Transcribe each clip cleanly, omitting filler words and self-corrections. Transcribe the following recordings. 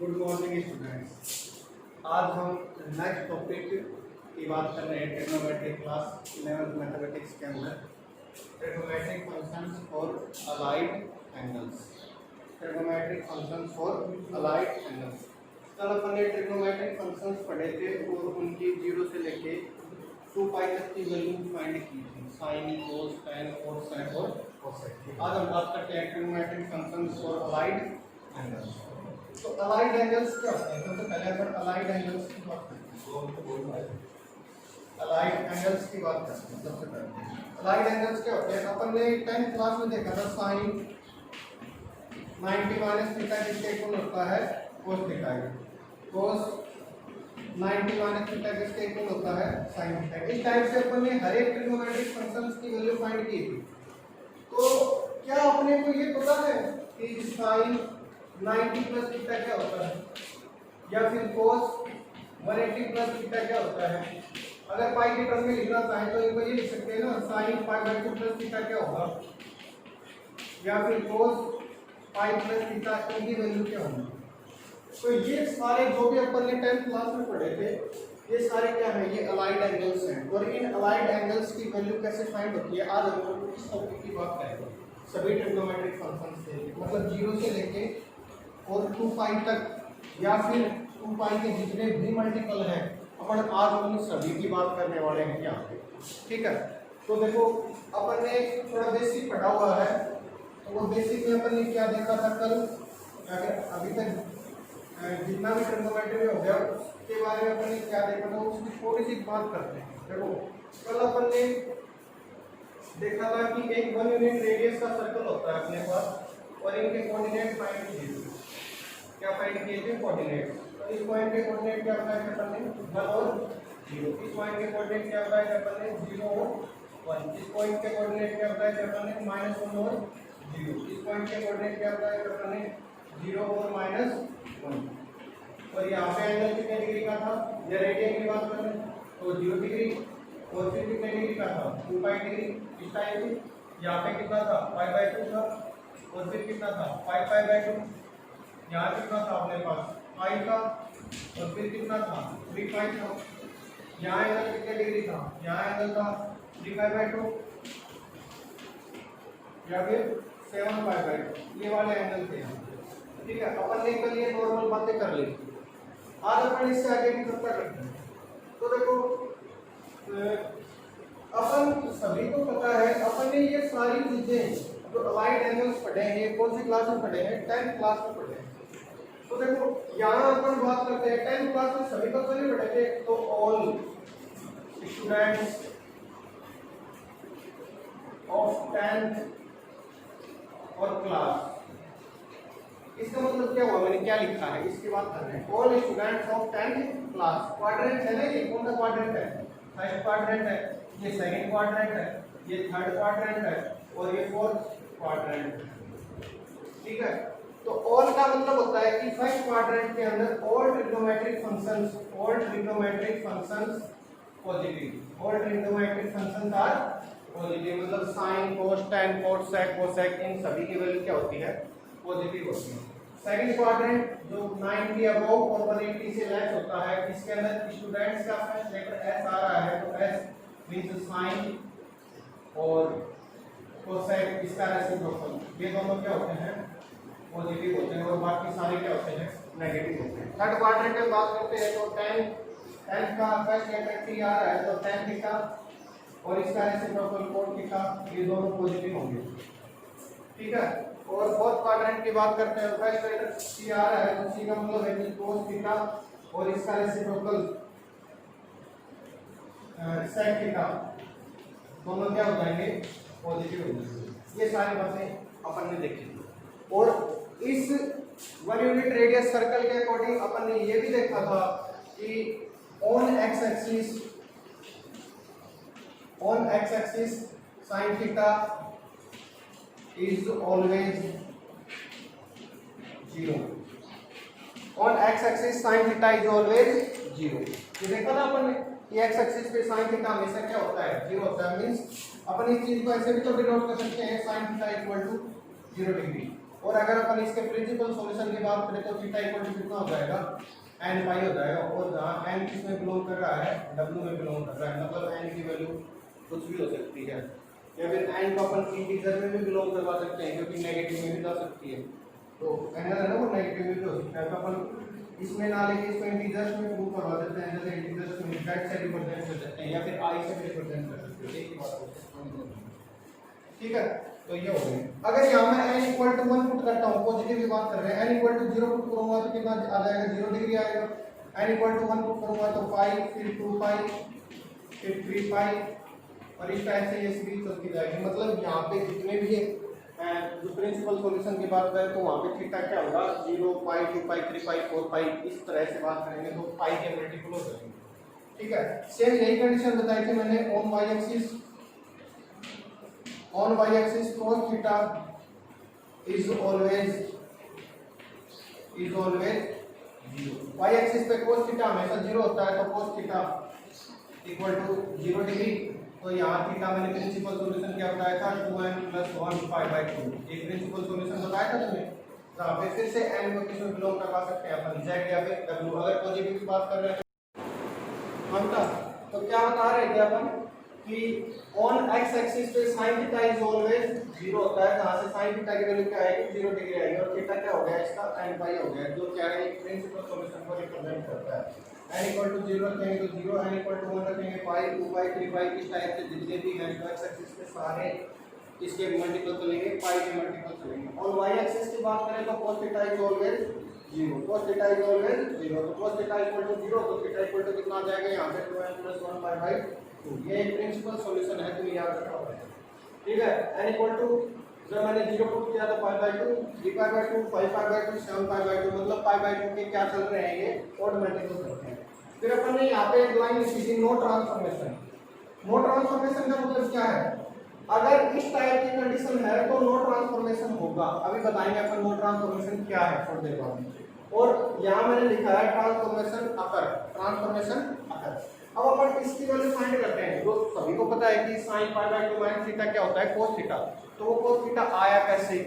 Good morning students. आज हम next topic की बात कर रहे हैं ट्रिग्नोमेट्रिक क्लास 11th मैथमेटिक्स के अंदर ट्रिग्नोमेट्रिक फंक्शंस और अलाइड एंगल्स। ट्रिग्नोमेट्रिक फंक्शंस और अलाइड एंगल्स कल अपन ने ट्रिग्नोमेट्रिक फंक्शंस पढ़े थे और उनकी 0 से लेके 2 पाई तक की वैल्यू फाइंड की थी, sign, cos, tan, cos, sec और cosec। आज हम बात करते हैं ट्रिग्नोमेट्रिक फंक्शंस और अलाइड एंगल्स। तो अलाइड एंगल्स क्या होते हैं? सबसे पहले अपन अलाइड एंगल्स की बात करते हैं। अलाइड एंगल्स की बात करते हैं। सबसे पहले अलाइड एंगल्स क्या होते हैं? अपन ने 10th क्लास में देखा था साइन 90 माइनस थीटा किसके इक्वल होता है? cos theta. cos 90 minus theta किसके इक्वल होता है? sin theta. इस टाइप से अपन ने हर एक ट्रिग्नोमेट्रिक फंक्शंस की वैल्यू फाइंड की थी। तो क्या अपने को ये पता है कि sin 90 प्लस थीटा क्या होता है या फिर cos 180 प्लस थीटा क्या होता है? अगर पाई के टर्म में लिखना चाहे तो इनको ये लिख सकते हैं ना, sin π/2 प्लस थीटा क्या होगा या फिर cos π प्लस थीटा, इनकी वैल्यू क्या होगी? तो ये सारे जो भी अपन ने 10th क्लास में पढ़े थे ये सारे क्या है? ये अलाइड एंगल्स हैं। और इन अलाइड एंगल्स की वैल्यू कैसे फाइंड होती है आज हम लोग इस टॉपिक की बात करेंगे। सभी ट्रिग्नोमेट्रिक फंक्शंस से मतलब 0 से लेके और 2 पाई तक या फिर 2 पाई के जितने भी मल्टीपल हैं अपन आज उन सभी की बात करने वाले हैं यहाँ पे। ठीक है, तो देखो अपन ने थोड़ा बेसिक पढ़ा हुआ है, तो वो बेसिक में अपन ने क्या देखा था कल, अभी तक जितना भी ट्रिग्नोमेट्री हो गया उसके बारे में अपन ने क्या देखा था उसकी थोड़ी सी बात करते हैं। देखो कल अपन ने देखा था कि एक 1 यूनिट रेडियस का सर्कल होता है अपने पास और इनके कोऑर्डिनेट फाइंड कीजिए। क्या फाइंड किए थे? कोऑर्डिनेट। तो इस पॉइंट के कोऑर्डिनेट क्या बताया था अपन ने? 1 और 0। इस पॉइंट के कोऑर्डिनेट क्या बताया था अपन ने? 0 और 1। इस पॉइंट के कोऑर्डिनेट क्या बताया था अपन ने? -1 और 0। इस पॉइंट के कोऑर्डिनेट क्या बताया था अपन ने? 0 और -1। और यहाँ पे एंगल कितने डिग्री का था? या रेडियन की बात करें तो 0 डिग्री। और फिर कितने डिग्री का था? 2 पाई डिग्री। इस टाइप से यहाँ पे कितना था? π/2 था। और फिर कितना था? 5π/2। यहाँ कितना था अपने पास? पाई का। और फिर कितना था? 3 पाई था। यहाँ एंगल कितने डिग्री था? यहाँ एंगल था 3π/2 या फिर 7π/2। ये वाले एंगल थे यहाँ। ठीक है, अपन ने कल ये नॉर्मल बातें कर ली। आज अपन इससे आगे की चर्चा करते हैं। तो देखो अपन सभी को पता है, अपन ने ये सारी चीजें जो अलाइड एंगल्स पढ़े हैं ये कौन सी क्लास में पढ़े हैं? 10th क्लास में पढ़े हैं। तो देखो यहाँ अपन बात करते हैं 10th क्लास में सभी को नहीं पढ़े थे, तो ऑल स्टूडेंट्स ऑफ 10th और क्लास, इसका मतलब क्या हुआ? मैंने क्या लिखा है इसकी बात कर रहे हैं। All students of 10th class. Quadrant है ना, ये कौन सा क्वाड्रेंट है? फर्स्ट क्वाड्रेंट है, ये सेकंड क्वाड्रेंट है, ये थर्ड क्वाड्रेंट है और ये फोर्थ क्वाड्रेंट है। ठीक है, तो ऑल का मतलब होता है कि फर्स्ट क्वाड्रेंट के अंदर all trigonometric functions positive. All trigonometric functions are positive, मतलब sine, cos, tan, cos, sec, cosec इन सभी की वैल्यू क्या होती है? पॉजिटिव होती है। सेकंड क्वाड्रेंट जो 90 अबव और 180 से लेस होता है, इसके अंदर स्टूडेंट्स का फर्स्ट लेटर एस आ रहा है, तो एस मींस साइन और कोसेक, इसका रेसिप्रोकल, ये दोनों क्या होते हैं? पॉजिटिव होते हैं और बाकी सारे क्या होते हैं? नेगेटिव होते हैं। थर्ड क्वाड्रेंट में बात करते हैं तो tan का फर्स्ट लेटर टी आ रहा है, तो tan थीटा और इसका रेसिप्रोकल cot थीटा, ये दोनों पॉजिटिव होंगे। ठीक है, और फोर्थ क्वाड्रेंट की बात करते हैं, फर्स्ट लेटर सी आ रहा है, तो सी का मतलब है कि cos थीटा और इसका रेसिप्रोकल sec थीटा, दोनों क्या हो जाएंगे? पॉजिटिव हो जाएंगे। ये सारी बातें अपन ने देखी। और इस 1 यूनिट रेडियस सर्कल के अकॉर्डिंग अपन ने ये भी देखा था कि on x axis sin theta is always 0. On x axis sin theta is always 0. ये देखा था अपन ने कि x axis पे sin theta हमेशा क्या होता है? 0 होता है। मींस अपन इस चीज को ऐसे भी तो डिनोट कर सकते हैं sin theta equal to 0 degree. और अगर अपन इसके प्रिंसिपल सॉल्यूशन की बात करें तो थीटा इक्वल टू कितना हो जाएगा n पाई हो जाएगा। और जहाँ n किस में बिलोंग कर रहा है, w में बिलोंग कर रहा है, मतलब n की वैल्यू कुछ भी हो सकती है, या फिर n को अपन इंटीजर में भी बिलोंग करवा सकते हैं क्योंकि नेगेटिव में भी जा सकती है। तो n है ना वो नेगेटिव में भी हो सकता है, तो अपन इसमें ना लेके इसको इंटीजर्स में प्रूव करवा देते हैं, जैसे इंटीजर्स में z से रिप्रेजेंट कर सकते हैं या फिर i से रिप्रेजेंट कर सकते हैं, एक ही बात होती है। ठीक है, तो ये हो गई। अगर यहाँ मैं n इक्वल टू 1 पुट करता हूँ, पॉजिटिव की बात कर रहे हैं, n इक्वल टू 0 पुट करूंगा तो कितना आ जाएगा, 0 डिग्री आएगा। n इक्वल टू 1 पुट करूंगा तो पाई, फिर 2 पाई, फिर 3 पाई, और इस टाइप से ये सीरीज चलती जाएगी। मतलब यहाँ पे जितने भी जो प्रिंसिपल सॉल्यूशन की बात करें तो वहाँ पे थीटा क्या होगा, 0 पाई, 2 पाई, 3 पाई, 4 पाई, इस तरह से बात करेंगे तो पाई के मल्टीपल हो जाएंगे। ठीक है, सेम यही कंडीशन बताई थी मैंने on Y axis cos theta is always 0। y axis पे cos theta हमेशा 0 होता है, तो cos theta equal to 0 degree. तो यहाँ थीटा मैंने प्रिंसिपल सॉल्यूशन क्या बताया था, 2n + 1 π/2, एक प्रिंसिपल सॉल्यूशन बताया था तुमने। तो पे फिर से n को किसमें बिलोंग करवा सकते हैं अपन, z या फिर w। अगर पॉजिटिव की बात कर रहे हैं तो क्या बता रहे थे अपन कि ऑन x एक्सिस पे sin थीटा इज ऑलवेज 0 होता है, जहां से sin थीटा की वैल्यू क्या आएगी, 0 डिग्री आएगी, और थीटा क्या हो गया इसका n पाई हो गया, जो क्या है एक प्रिंसिपल सॉल्यूशन को रिप्रेजेंट करता है। n इक्वल टू 0 रखेंगे तो 0, n इक्वल टू 1 रखेंगे पाई, 2 पाई, 3 पाई, इस टाइप से जितने भी हैं x एक्सिस पे सारे इसके मल्टीपल चलेंगे, पाई के मल्टीपल चलेंगे। और y एक्सिस की बात करें तो cos theta is always 0, cos theta is always 0, तो cos थीटा इक्वल टू 0, तो थीटा इक्वल टू कितना आ जाएगा यहाँ पे 2n + 1 π/2। ये एक प्रिंसिपल सॉल्यूशन है, तुम्हें याद रखना होगा। ठीक है, n इक्वल टू जब मैंने 0 पुट किया था π/2, 3π/2, 5π/2, 7π/2, मतलब π/2 के क्या चल रहे हैं, ये ऑड मल्टीपल चलते हैं। फिर अपन ने यहाँ पे एक लाइन लिखी थी नो ट्रांसफॉर्मेशन। नो ट्रांसफॉर्मेशन का मतलब क्या है, अगर इस टाइप की कंडीशन है तो नो ट्रांसफॉर्मेशन होगा। अभी बताएंगे अपन नो ट्रांसफॉर्मेशन क्या है थोड़ी देर बाद। और यहाँ मैंने लिखा है ट्रांसफॉर्मेशन अकर, ट्रांसफॉर्मेशन अकर। अब अपन इसकी वैल्यू फाइंड करते हैं। तो सभी को पता है कि sin π/2 - थीटा क्या होता है, cos थीटा। तो वो cos थीटा आया कैसे,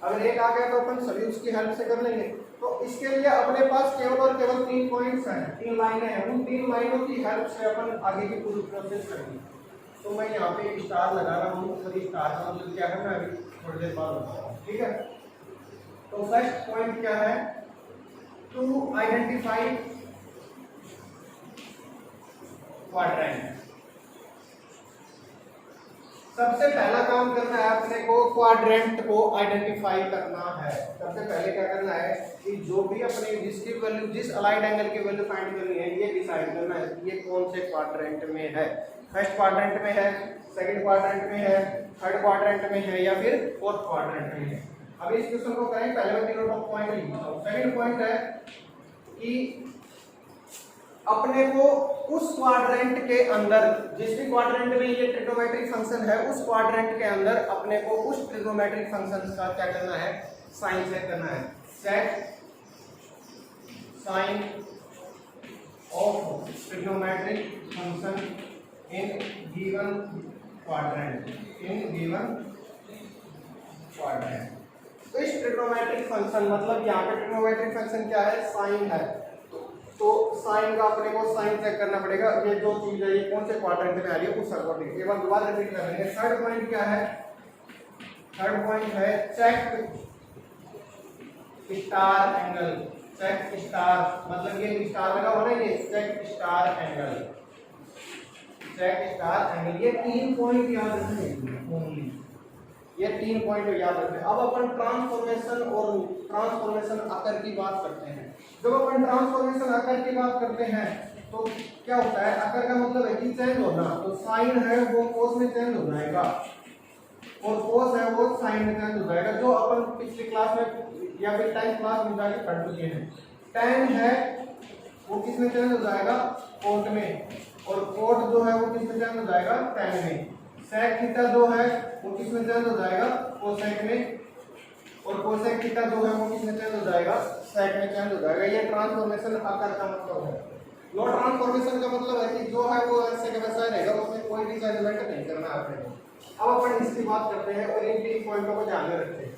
अगर एक आ गया तो अपन सभी उसकी हेल्प से कर लेंगे। तो इसके लिए अपने पास केवल और केवल 3 पॉइंट्स हैं, 3 लाइनें हैं, उन 3 लाइनों की हेल्प से अपन आगे की पूरी प्रोसेस करेंगे। तो मैं यहाँ पे एक स्टार लगा रहा हूँ, तो स्टार का मतलब क्या है मैं अभी थोड़ी देर बाद बताऊंगा। ठीक है, तो फर्स्ट पॉइंट क्या है, टू आइडेंटिफाई क्वाड्रेंट। सबसे पहला काम करना है अपने को क्वाड्रेंट को आइडेंटिफाई करना है। सबसे पहले क्या करना है कि जो भी अपने जिसकी वैल्यू, जिस अलाइड एंगल की वैल्यू फाइंड करनी है, ये डिसाइड करना है कि ये कौन से क्वाड्रेंट में है। फर्स्ट क्वाड्रेंट में है, सेकंड क्वाड्रेंट में है, थर्ड क्वाड्रेंट में है, या फिर फोर्थ क्वाड्रेंट में है। अभी इस क्वेश्चन को करें, पहले मैं तीनों पॉइंट लिखता हूँ। सेकंड पॉइंट है कि अपने को उस क्वाड्रेंट के अंदर, जिस भी क्वाड्रेंट में ये ट्रिग्नोमेट्रिक फंक्शन है, उस क्वाड्रेंट के अंदर अपने को उस ट्रिग्नोमेट्रिक फंक्शन का क्या करना है, साइन सेट करना है। Set sign of trigonometric function in given quadrant, in given quadrant. तो इस ट्रिग्नोमेट्रिक फंक्शन, मतलब यहाँ पे ट्रिग्नोमेट्रिक फंक्शन क्या है, साइन है। तो साइन का अपने को साइन चेक करना पड़ेगा, ये जो चीज है ये कौन से क्वाड्रेंट में आ रही है उस अकॉर्डिंग। एक बार दोबारा रिपीट कर लेंगे। थर्ड पॉइंट क्या है, थर्ड पॉइंट है check star angle. Check star मतलब ये स्टार लगा हुआ ना, ये check star angle, check star angle. ये 3 पॉइंट याद रखने ओनली, ये 3 पॉइंट याद रखें। अब अपन ट्रांसफॉर्मेशन और ट्रांसफॉर्मेशन अकर की बात करते हैं। जब अपन ट्रांसफॉर्मेशन अकर की बात करते हैं तो क्या होता है, अकर का मतलब है कि चेंज होना। तो साइन है वो कोस में चेंज हो जाएगा, और कोस है वो साइन में चेंज हो जाएगा, जो अपन पिछली क्लास में या फिर 10th क्लास में जाके पढ़ चुके हैं। tan है वो किस में चेंज हो जाएगा, कोट में, और कोट जो है वो किस में चेंज हो जाएगा, tan में। sec थीटा जो है वो किस में चेंज हो जाएगा, कोसेक में, और कोसेक थीटा जो है वो किस में चेंज हो जाएगा, सेक में चेंज हो जाएगा। ये ट्रांसफॉर्मेशन आकार का मतलब है। नो ट्रांसफॉर्मेशन का मतलब है कि जो है वो ऐसे का वैसा रहेगा, उसमें कोई भी एलिमेंट नहीं करना आपने। अब अपन इसकी बात करते हैं और इन 3 पॉइंटों को ध्यान में रखते हैं।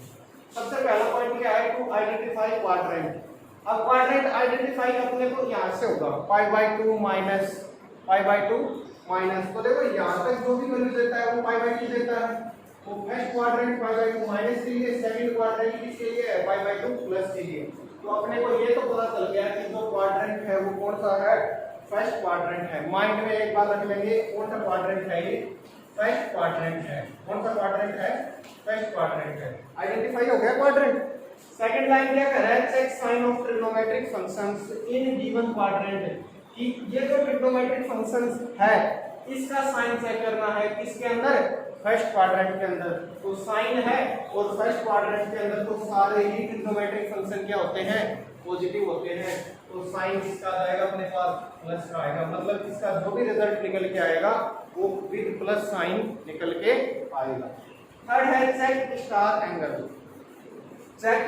सबसे पहला पॉइंट क्या है, टू आइडेंटिफाई क्वाड्रेंट। अब क्वाड्रेंट आइडेंटिफाई अपने को यहाँ से होगा π/2 माइनस π/2 माइनस, तो देखो यहाँ तक जो भी वैल्यू देता है वो π/2 देता है। तो फर्स्ट क्वाड्रेंट π/2 माइनस के लिए, सेकंड क्वाड्रेंट किसके लिए है, π/2 प्लस के लिए। तो अपने को ये तो पता चल गया कि जो क्वाड्रेंट है वो कौन सा है, फर्स्ट क्वाड्रेंट है। माइंड में एक बात रख लेंगे, कौन सा क्वाड्रेंट है ये, फर्स्ट क्वाड्रेंट है। कौन सा क्वाड्रेंट है, फर्स्ट क्वाड्रेंट है। आइडेंटिफाई हो गया क्वाड्रेंट। सेकंड लाइन क्या कर रहा है, check sign of trigonometric functions in given quadrant, कि ये जो ट्रिग्नोमेट्रिक फंक्शंस है इसका साइन चेक करना है किसके अंदर, फर्स्ट क्वाड्रेंट के अंदर। तो साइन है और फर्स्ट क्वाड्रेंट के अंदर तो सारे ही ट्रिग्नोमेट्रिक फंक्शन क्या होते हैं, पॉजिटिव होते हैं। तो साइन किसका आएगा अपने पास, प्लस का आएगा, मतलब इसका जो भी रिजल्ट निकल के आएगा वो विद प्लस साइन निकल के आएगा। थर्ड है check star angle. Check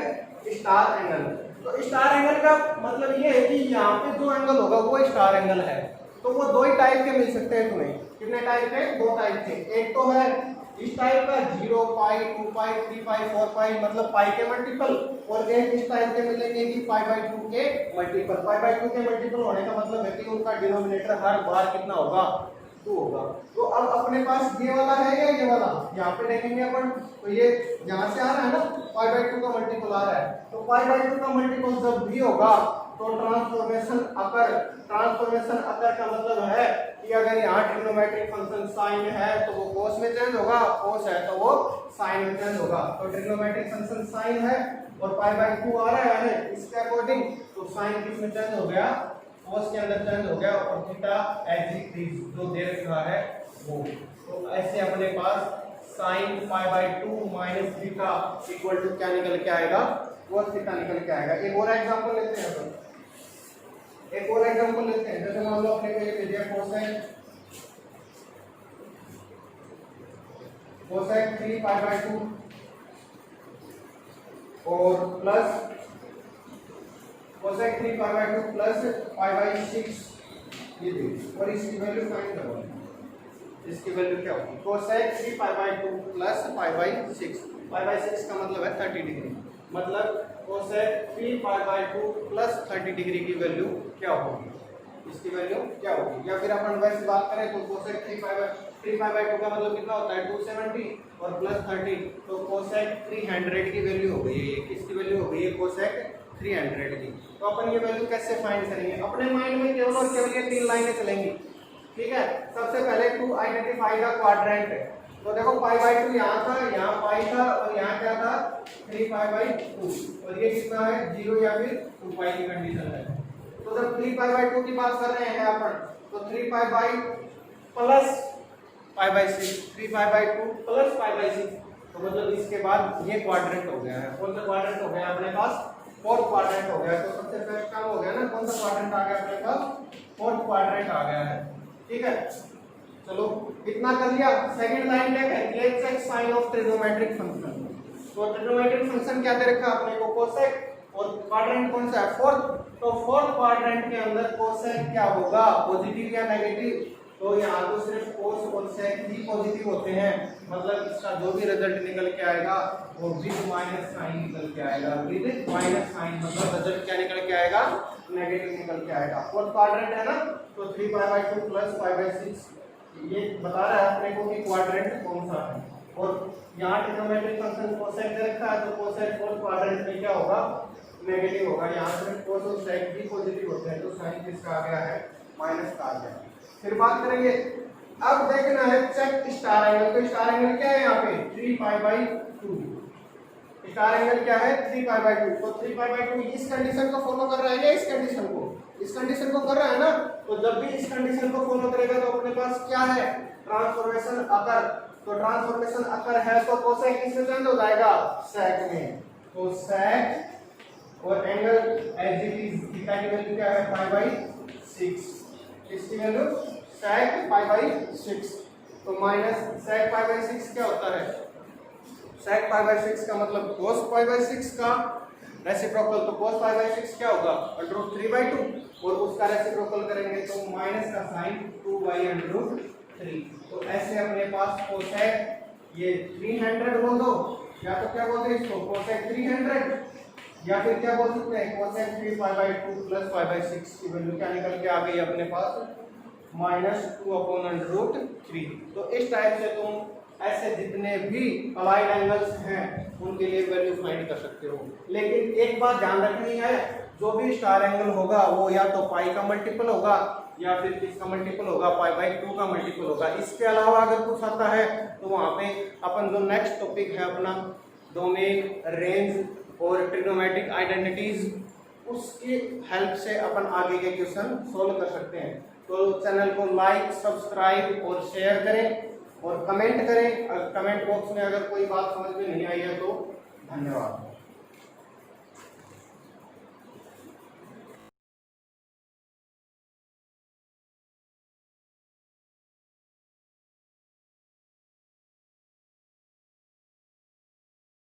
star angle, तो स्टार एंगल का मतलब ये है कि यहाँ पे जो एंगल होगा वो स्टार एंगल है। तो वो दो ही टाइप के मिल सकते हैं तुम्हें। कितने टाइप के, दो टाइप के। एक तो है इस टाइप का 0 पाई 2 पाई 3 पाई 4 पाई, मतलब पाई के मल्टीपल, और एक इस टाइप के मिलेंगे कि π/2 के मल्टीपल। π/2 के मल्टीपल होने का मतलब है कि उनका डिनोमिनेटर हर बार कितना होगा, 2 होगा। तो अब अपने पास ये वाला है या ये वाला, यहाँ पे देखेंगे अपन, तो ये यहाँ से आ रहा है ना, π/2 का मल्टीपल आ रहा है। तो π/2 का मल्टीपल जब भी होगा तो ट्रांसफॉर्मेशन अकर। ट्रांसफॉर्मेशन अकर का मतलब है कि अगर यहाँ ट्रिग्नोमेट्रिक फंक्शन साइन है तो वो कोस में चेंज होगा, कोस है तो वो साइन में चेंज होगा। तो ट्रिग्नोमेट्रिक फंक्शन साइन है और π/2 आ रहा है इसके अकॉर्डिंग, तो साइन किस में चेंज हो गया, कोस के अंदर चेंज हो गया, और थीटा एक्सिस जो दे रखा है वो। तो ऐसे अपने पास sine π/2 minus theta equal to क्या निकल के आएगा, कोस थीटा निकल के आएगा। एक और एग्जांपल लेते हैं अपन, एक और एग्जांपल लेते हैं। जैसे मान लो अपने को ये दे दिया कोसेक 3 π/2 और प्लस कोसेक 3 π/2 प्लस π/6 ये दे, और इसकी वैल्यू फाइंड करो। इसकी वैल्यू क्या होगी, कोसेक 3 π/2 प्लस π/6। π/6 का मतलब है 30 डिग्री, मतलब कोसेक 3 π/2 प्लस 30 डिग्री की वैल्यू क्या होगी, इसकी वैल्यू क्या होगी। या फिर अपन वैसे बात करें तो कोसेक 3 π/2 का मतलब कितना होता है 270 और प्लस 30, तो कोसेक 300 की वैल्यू हो गई है। किसकी वैल्यू हो गई है, कोसेक 300 की। तो अपन ये वैल्यू कैसे फाइंड करेंगे, अपने माइंड में केवल और केवल ये 3 लाइनें चलेंगी, ठीक है। सबसे पहले टू आइडेंटिफाई द क्वाड्रेंट। तो देखो π/2 यहाँ था, यहाँ पाई था, और यहाँ क्या था 3π/2, और ये कितना है 0 या फिर 2 पाई की कंडीशन है। तो जब 3π/2 की बात कर रहे हैं अपन, तो 3π प्लस π/6, 3π/2 प्लस π/6, तो मतलब इसके बाद ये क्वाड्रेंट हो गया है। कौन सा क्वाड्रेंट हो गया अपने पास, फोर्थ क्वाड्रेंट हो गया। तो सबसे फर्स्ट काम हो गया ना, कौन सा क्वाड्रेंट आ गया अपने पास, फोर्थ क्वाड्रेंट आ गया है, ठीक है। चलो इतना कर लिया। सेकंड लाइन क्या कहती है, check sign of trigonometric function. तो ट्रिग्नोमेट्रिक फंक्शन क्या दे रखा अपने को, कोसेक, और क्वाड्रेंट कौन सा है, फोर्थ। तो फोर्थ क्वाड्रेंट के अंदर कोसेक क्या होगा, पॉजिटिव या नेगेटिव। तो यहाँ तो सिर्फ कोस और सेक ही पॉजिटिव होते हैं, मतलब इसका जो भी रिजल्ट निकल के आएगा वो विद माइनस साइन निकल के आएगा। विद माइनस साइन मतलब रिजल्ट क्या निकल के आएगा, नेगेटिव निकल के आएगा। फोर्थ क्वाड्रेंट है ना, तो 3π/2 प्लस π/6 ये बता रहा है अपने को कि क्वाड्रेंट कौन सा है। और यहाँ ट्रिग्नोमेट्रिक फंक्शन कोसेक दे रखा है, तो कोसेक फोर्थ क्वाड्रेंट में क्या होगा, नेगेटिव होगा। यहाँ से कोस और सेक भी पॉजिटिव होते हैं, तो साइन किसका आ गया है, माइनस का आ गया। फिर बात करेंगे, अब देखना है चेक स्टार एंगल। तो स्टार एंगल क्या है यहाँ पे 3π/2, स्टार एंगल क्या है 3π/2। तो 3π/2 इस कंडीशन को फॉलो कर रहा है या इस कंडीशन को, इस कंडीशन को कर रहा है ना। तो जब भी इस कंडीशन को फॉलो करेगा तो अपने पास क्या है, ट्रांसफॉर्मेशन अकर। तो ट्रांसफॉर्मेशन अकर है तो कोसेक किसमें चेंज हो जाएगा, सेक में। तो सेक और angle as it is, theta की वैल्यू क्या है π/6, इसकी वैल्यू सेक π/6। तो माइनस सेक π/6 क्या होता है, सेक π/6 का मतलब कोस π/6 का रेसिप्रोकल। तो cos π/6 क्या होगा, √3/2, और उसका रेसिप्रोकल करेंगे तो माइनस का साइन 2/√3। तो ऐसे अपने पास कोसेक ये 300 बोल दो या तो क्या बोलते हैं इसको कोसेक 300, या फिर क्या बोल सकते हैं कोसेक 3π/2 प्लस π/6 की वैल्यू क्या निकल के आ गई अपने पास -2/√3। तो इस टाइप से तुम ऐसे जितने भी अलाइड एंगल्स हैं उनके लिए वैल्यू फाइंड कर सकते हो। लेकिन एक बात ध्यान रखनी है, जो भी स्टार एंगल होगा वो या तो पाई का मल्टीपल होगा या फिर किसका मल्टीपल होगा, π/2 का मल्टीपल होगा। इसके अलावा अगर कुछ आता है तो वहाँ पे अपन जो नेक्स्ट टॉपिक है अपना डोमेन, रेंज और ट्रिग्नोमेट्रिक आइडेंटिटीज, उसकी हेल्प से अपन आगे के क्वेश्चन सोल्व कर सकते हैं। तो चैनल को लाइक, सब्सक्राइब और शेयर करें और कमेंट करें। कमेंट बॉक्स में अगर कोई बात समझ में नहीं आई है तो धन्यवाद।